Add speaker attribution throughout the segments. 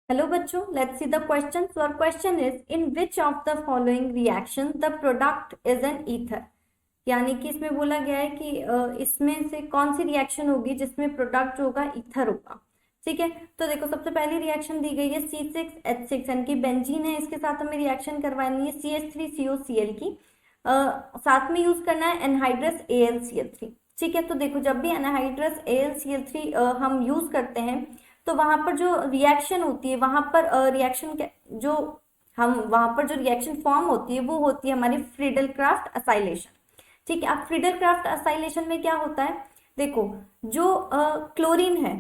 Speaker 1: Hello बच्चों, let's see the question. Your question is in which of the following reaction the product is an ether. यानी कि इसमें बोला गया है कि इसमें से कौन सी रिएक्शन होगी जिसमें प्रोडक्ट जो होगा ईथर होगा। ठीक है, तो देखो सबसे पहली रिएक्शन दी गई है C6H6 यानी कि बेंजीन है, इसके साथ हमें रिएक्शन करवानी है CH3COCl की। साथ में यूज करना है एनहाइड्रस AlCl3। ठीक है, तो देखो जब भी एनहाइड्रस AlCl3 हम यूज करते हैं तो वहां पर जो रिएक्शन होती है वहां पर रिएक्शन जो हम वहां पर जो रिएक्शन फॉर्म होती है वो होती है हमारी फ्रीडल क्राफ्ट असाइलेशन। ठीक है, अब फ्रीडल क्राफ्ट असाइलेशन में क्या होता है, देखो जो क्लोरीन है,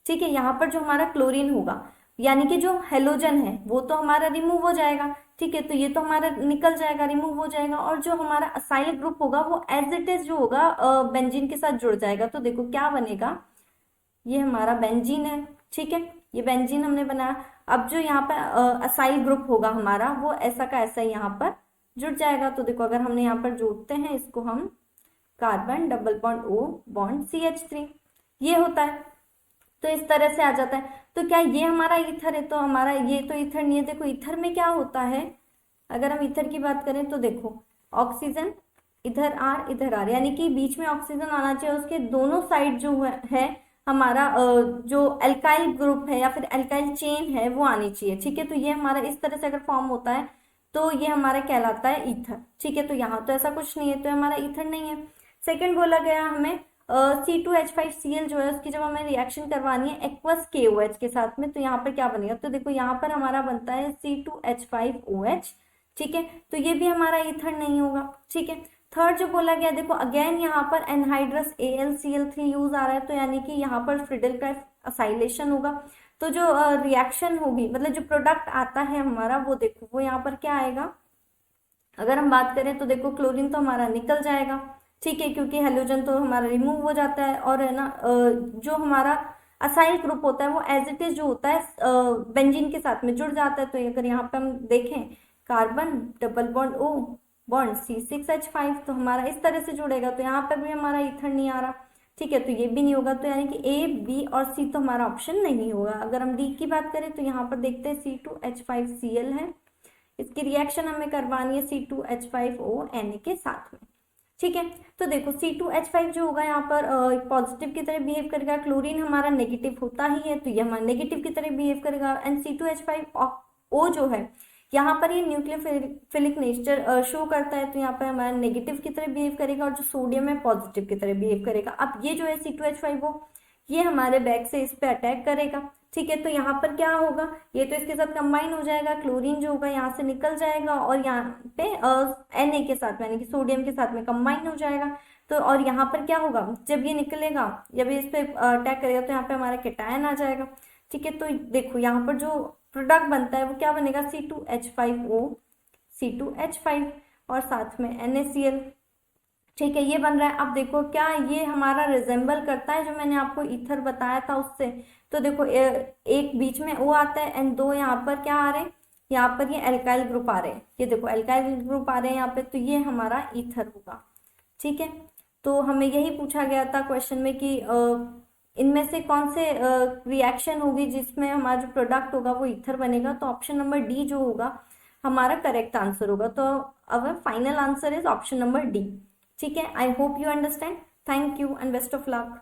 Speaker 1: ठीक है, यहाँ पर जो हमारा क्लोरीन होगा यानी कि जो हेलोजन है वो तो हमारा रिमूव हो जाएगा। ठीक है, तो ये तो हमारा निकल जाएगा, रिमूव हो जाएगा, और जो हमारा असाइल ग्रुप होगा वो एज इट इज जो होगा बेंजीन के साथ जुड़ जाएगा। तो देखो क्या बनेगा, ये हमारा बेंजीन है। ठीक है, ये बेंजीन हमने बनाया। अब जो यहाँ पर असाइल ग्रुप होगा हमारा वो ऐसा का ऐसा यहाँ पर जुड़ जाएगा। तो देखो अगर हमने यहाँ पर जोड़ते हैं इसको हम, carbon double bond O bond CH3, ये होता है। तो इस तरह से आ जाता है। तो क्या ये हमारा ईथर है? तो हमारा ये तो ईथर नहीं है। देखो ईथर में क्या होता है, अगर हम ईथर की बात करें तो देखो ऑक्सीजन इधर आर इधर आर, यानी कि बीच में ऑक्सीजन आना चाहिए, उसके दोनों साइड जो है हमारा जो एल्काइल ग्रुप है या फिर एल्काइल चेन है वो आनी चाहिए। ठीक है, तो ये हमारा इस तरह से अगर फॉर्म होता है तो ये हमारा कहलाता है ईथर। ठीक है, तो यहाँ तो ऐसा कुछ नहीं है, तो हमारा ईथर नहीं है। सेकेंड बोला गया हमें C2H5Cl जो है उसकी जब हमें रिएक्शन करवानी है एक्वस KOH के साथ में, तो यहाँ पर क्या बनेगा, तो देखो यहाँ पर हमारा बनता है C2H5OH। ठीक है, तो ये भी हमारा ईथर नहीं होगा। ठीक है, थर्ड जो बोला गया, देखो अगेन यहाँ पर एनहाइड्रस AlCl3 यूज आ रहा है, तो यानी कि यहाँ पर फ्रीडल का असाइलेशन होगा। तो जो रिएक्शन होगी, मतलब जो प्रोडक्ट आता है हमारा, वो देखो वो यहाँ पर क्या आएगा, अगर हम बात करें तो देखो क्लोरीन तो हमारा निकल जाएगा। ठीक है, क्योंकि हेलोजन तो हमारा रिमूव हो जाता है, और है ना जो हमारा असाइल ग्रुप होता है वो एज इट इज जो होता है बेंजीन के साथ में जुड़ जाता है। तो अगर यहाँ पे हम देखें carbon double bond O bond C6H5, तो हमारा इस तरह से जुड़ेगा, तो यहाँ पर भी हमारा ईथर नहीं आ रहा। ठीक है, तो ये भी नहीं होगा, तो यानी कि A, B और C तो हमारा ऑप्शन नहीं होगा। अगर हम D की बात करें तो यहाँ पर देखते हैं C2H5Cl है, इसकी रिएक्शन हमें करवानी है C2H5O Na के साथ में। ठीक है, तो देखो C2H5 जो होगा यहाँ पर पॉजिटिव की तरह बिहेव करेगा, क्लोरीन हमारा नेगेटिव होता ही है तो ये हमारा नेगेटिव की तरह बिहेव करेगा, एंड C2H5O जो है यहाँ पर ये न्यूक्लियोफिलिक नेचर शो करता है, तो यहाँ पर हमारा नेगेटिव की तरह बिहेव करेगा, और जो सोडियम है पॉजिटिव की तरह बिहेव करेगा। अब ये जो है C2H5O ये हमारे बैक से इस पे अटैक करेगा। ठीक है, तो यहाँ पर क्या होगा, ये तो इसके साथ कंबाइन हो जाएगा, क्लोरीन जो होगा यहाँ से निकल जाएगा और यहाँ पे Na के साथ यानी कि सोडियम के साथ में कंबाइन हो जाएगा। तो और यहाँ पर क्या होगा, जब ये निकलेगा, जब ये इस पे अटैक करेगा तो यहाँ पे हमारा कैटायन आ जाएगा। ठीक है, तो देखो यहाँ पर जो प्रोडक्ट बनता है वो क्या बनेगा, C2H5O C2H5 और साथ में NaCl। ठीक है, ये बन रहा है। अब देखो क्या ये हमारा रिजेंबल करता है जो मैंने आपको ईथर बताया था उससे। तो देखो एक बीच में O आता है एंड दो यहाँ पर क्या आ रहे हैं, यहाँ पर ये एल्काइल ग्रुप आ रहे हैं, ये देखो एल्काइल ग्रुप आ रहे हैं यहाँ पे, तो ये हमारा ईथर होगा। ठीक है, तो हमें यही पूछा गया था क्वेश्चन में कि इनमें से कौन से रिएक्शन होगी जिसमें हमारा जो प्रोडक्ट होगा वो ईथर बनेगा। तो ऑप्शन नंबर डी जो होगा हमारा करेक्ट आंसर होगा। तो our final answer is option number D. ठीक है, I hope you understand. Thank you and best of luck.